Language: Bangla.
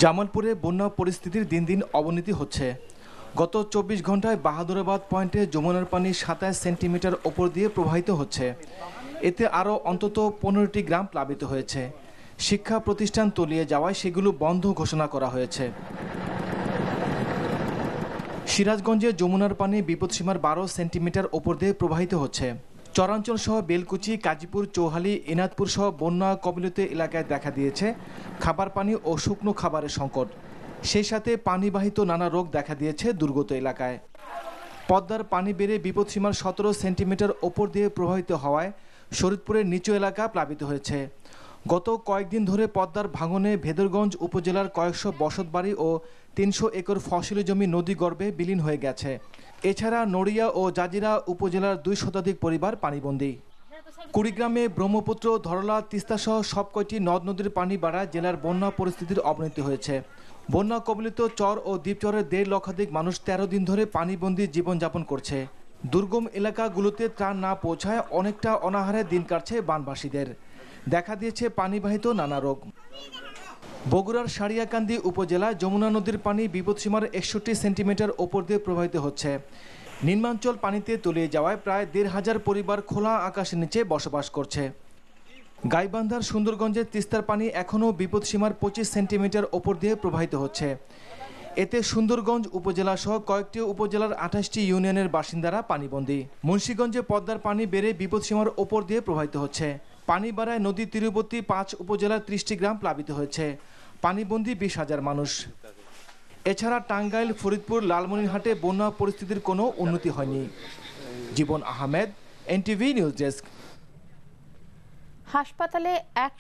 জামালপুরে বন্যা পরিস্থিতির দিন দিন অবনতি হচ্ছে। গত ২৪ ঘন্টায় বাহাদুরাবাদ পয়েন্টে যমুনার পানি ২৭ সেন্টিমিটার ওপর দিয়ে প্রবাহিত হচ্ছে। এতে আরও অন্তত ১৫টি গ্রাম প্লাবিত হয়েছে। শিক্ষা প্রতিষ্ঠান তলিয়ে যাওয়ায় সেগুলো বন্ধ ঘোষণা করা হয়েছে। সিরাজগঞ্জে যমুনার পানি বিপদসীমার ১২ সেন্টিমিটার ওপর দিয়ে প্রবাহিত হচ্ছে। চরাঞ্চল সহ বেলকুচি, কাজীপুর, চৌহালি, এনাদপুর সহ বন্যা কবলিত এলাকায় দেখা দিয়েছে খাবার পানি ও শুকনো খাবারের সংকট। সেই সাথে পানিবাহিত নানা রোগ দেখা দিয়েছে দুর্গত এলাকায়। পদ্মার পানি বেড়ে বিপদসীমার ১৭ সেন্টিমিটার ওপর দিয়ে প্রবাহিত হওয়ায় শরীদপুরের নিচু এলাকা প্লাবিত হয়েছে। গত কয়েকদিন ধরে পদ্মার ভাঙনে ভেদরগঞ্জ উপজেলার কয়েকশো বসতবাড়ি ও ৩০০ একর ফসলি জমি নদীগর্ভে বিলীন হয়ে গেছে। এছাড়া নড়িয়া ও জাজিরা উপজেলার ২ শতাধিক পরিবার পানিবন্দী। কুড়িগ্রামে ব্রহ্মপুত্র, ধরলা, তিস্তাসহ সব কয়টি নদ নদীর পানি বাড়ায় জেলার বন্যা পরিস্থিতির অবনতি হয়েছে। বন্যা কবলিত চর ও দ্বীপচরের ১.৫ লক্ষাধিক মানুষ ১৩ দিন ধরে পানিবন্দী জীবনযাপন করছে। দুর্গম এলাকাগুলোতে ত্রাণ না পৌঁছায় অনেকটা অনাহারে দিন কাটছে বানবাসীদের। দেখা দিয়েছে পানিবাহিত নানা রোগ। বগুড়ার সারিয়াকান্দি উপজেলায় যমুনা নদীর পানি বিপদসীমার ৬১ সেন্টিমিটার ওপর দিয়ে প্রবাহিত হচ্ছে। নিম্নাঞ্চল পানিতে তলিয়ে যাওয়ায় প্রায় ১৫০০ পরিবার খোলা আকাশের নিচে বসবাস করছে। গাইবান্ধার সুন্দরগঞ্জের তিস্তার পানি এখনও বিপদসীমার ২৫ সেন্টিমিটার ওপর দিয়ে প্রবাহিত হচ্ছে। এতে সুন্দরগঞ্জ উপজেলা সহ কয়েকটি উপজেলার ২৮টি ইউনিয়নের বাসিন্দারা পানিবন্দী। মুন্সিগঞ্জে পদ্মার পানি বেড়ে বিপদসীমার ওপর দিয়ে প্রবাহিত হচ্ছে। পানি বাড়ায় নদী তীরবর্তী ৫ উপজেলার ৩০টি গ্রাম প্লাবিত হয়েছে। পানিবন্দী ২০,০০০ মানুষ। এছাড়া টাঙ্গাইল, ফরিদপুর, লালমনিরহাটে বন্যা পরিস্থিতির কোনো উন্নতি হয়নি। জীবন আহমেদ, এনটিভি নিউজ ডেস্ক। হাসপাতালে এক